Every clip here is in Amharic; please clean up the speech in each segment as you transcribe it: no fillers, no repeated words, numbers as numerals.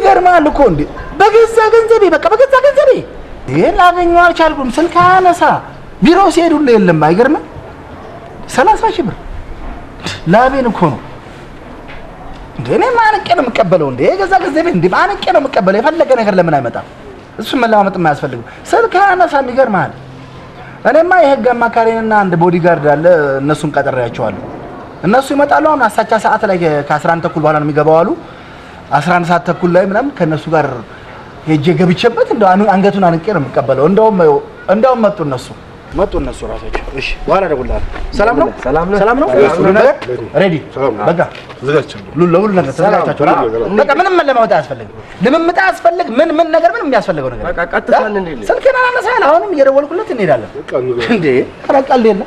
ይገርማል እኮ እንዴ በገዛ ገንዘቤ በቃ በገዛ ገንዘቤ ይሄን ላገኘው አልቻልኩም ስልክ አነሳ ቢሮ ሲሄድ ሁሉ የለም አይገርምም 30 ሺህ ብር ላቤን እኮ ነው እንዴ እኔ ማንቄ ነው የምቀበለው እንዴ የገዛ ገንዘቤ እንዴ ማንቄ ነው የምቀበለው የፈለገ ነገር ለምን አይመጣም እሱ መላመጥ የማያስፈልገው ስልክ አነሳ ይገርማል እኔማ የህግ አማካሪና አንድ ቦዲጋርድ አለ እነሱን ቀጥሬያቸዋለሁ እነሱ ይመጣሉ አሁን አሳቻ ሰዓት ላይ ከ11 ተኩል በኋላ ነው የሚገባው አሉ 11 ሰዓት ተኩል ላይ ምናምን ከነሱ ጋር ሄጄ ገብቼበት እንደው አንገቱን አንቄ ነው የምቀበለው እንደውም መጡ እነሱ ራሳቸው እሺ በኋላ ደውላለሁ ሰላም ነው ሬዲ በቃ ለሁሉ ነገር ተዘጋጅታችሁ በቃ ምንም ለማውጣት ያስፈልግ ምን ነገር ምንም የሚያስፈልገው ነገር በቃ ቀጥታን እንዴ ስልኬን አላነሳል አሁንም እየደወልኩለት እንሄዳለን እንዴ አራቃል የለ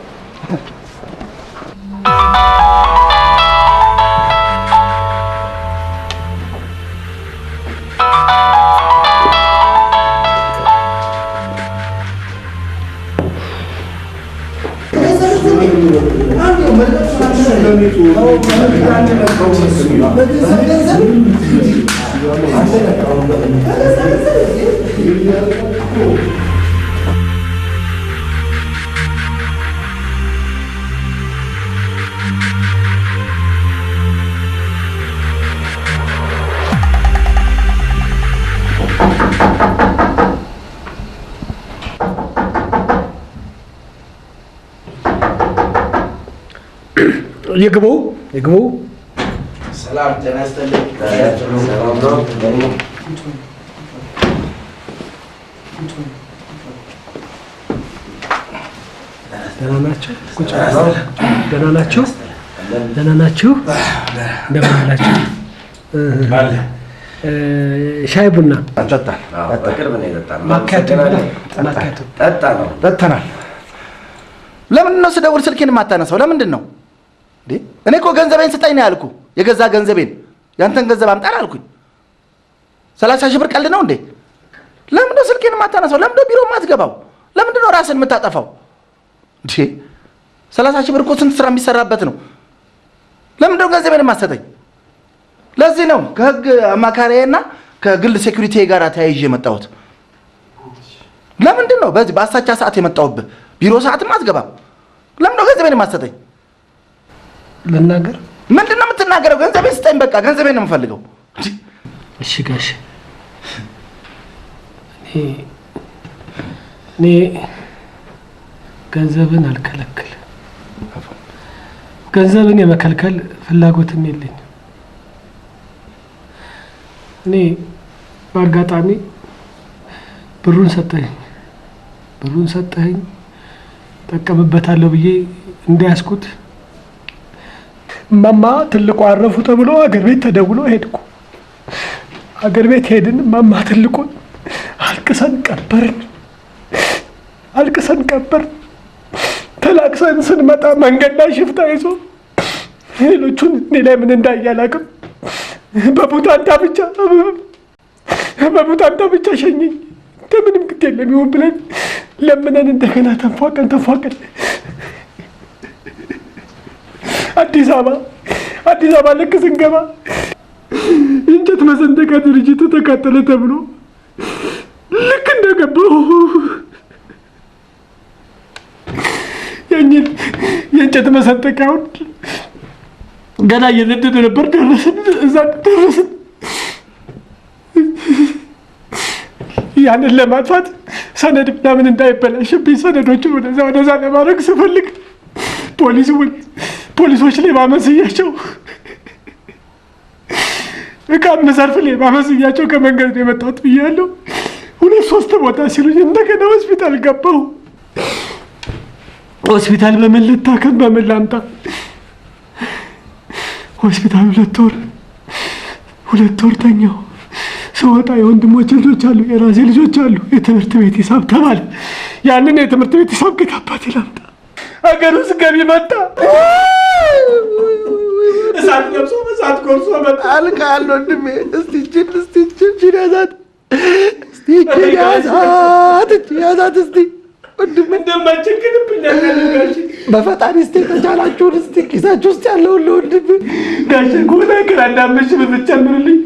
ይግቡ ሰላም ተናስተልኝ ሰላም ነው ደህና ናችሁ እንደምን አላችሁ ሻይ ቡና አጠጣን በቅርብ ነው የጠጣነው ጠጥተናል ለምንድን ነው ስደውል ስልኬን የማታነሳው ለምንድን ነው እንዴ እኔ እኮ ገንዘቤን ስጠኝ ነው ያልኩ የገዛ ገንዘቤን ያንተን ገንዘብ አምጣን አልኩኝ 30 ሺህ ብር ቀልድ ነው እንዴ ለምን ነው ስልኬን የማታነሳው ለምን ነው ቢሮ የማትገባው ለምንድን ነው ራስን የምታጠፋው እንዴ 30 ሺህ ብር እኮ ስንት ስራ የሚሰራበት ነው ለምን ነው ገንዘቤን የማትሰጠኝ ለዚህ ነው ከህግ አማካሪዬና ከግል ሴኩሪቲ ጋር ተያይዤ የመጣሁት ለምንድን ነው በዚህ በአሳቻ ሰዓት የመጣሁብህ ቢሮ ሰዓትም አትገባም ለምን ነው ገንዘቤን የማትሰጠኝ ልናገር ምንድነው የምትናገረው ገንዘቤን ስጠኝ በቃ ገንዘቤን ነው የምፈልገው እሺ ጋሽ እኔ ገንዘብን አልከለክል ገንዘብን የመከልከል ፍላጎትም የለኝም እኔ በአጋጣሚ ብሩን ሰጠኸኝ ጠቀምበታለሁ ብዬ እንዳያስኩት ማማ ትልቁ አረፉ ተብሎ አገር ቤት ተደውሎ ሄድኩ አገር ቤት ሄድን ማማ ትልቁን አልቅሰን ቀበርን ተላቅሰን ስንመጣ መንገድ ላይ ሽፍታ ይዞ ሌሎቹን እኔ ላይ ምን እንዳያላቅም በቡታንታ ብቻ ሸኘኝ እንደምንም ግድ የለም ይሁን ብለን ለምነን እንደገና ተንፏቀን አዲስ አበባ ልክ ስንገባ እንጨት መሰንጠቂያ ድርጅት ተቃጠለ ተብሎ ልክ እንደገባሁ የእንጨት መሰንጠቂያውን ገና እየነደደ ነበር ደረስን ያንን ለማጥፋት ሰነድ ምናምን እንዳይበላሽብኝ ሰነዶችን ወደዛ ለማድረግ ስፈልግ ፖሊሶች ሌባ መስያቸው እቃ መዘርፍ ሌባ መስያቸው ከመንገድ የመጣሁት ብያለሁ 2-3 ቦታ ሲሉኝ እንደገና ሆስፒታል ገባሁ ሆስፒታል በምን ልታከም በምን ላምጣ ሆስፒታል 2 ወር ተኛሁ ስወጣ የወንድሞቼ ልጆች አሉ የራሴ ልጆች አሉ የትምህርት ቤት ሂሳብ ተባለ ያንን የትምህርት ቤት ሂሳብ ከታባት ላምጣ አገር ውስጥ ገቢ መጣ እሳት ቆርሶ መጣ አልቃል ወንድሜ እስቲ ያዛት እስቲ ወንድሜ እንደማቸክልብኝ ያገለጋሽ በፈጣሪ እስቲ ተቻላችሁን እስቲ ኪሳችሁ ውስጥ ያለውን ለወንድሜ ጋሽ ኮና ከራዳምሽ ብትጨምርልኝ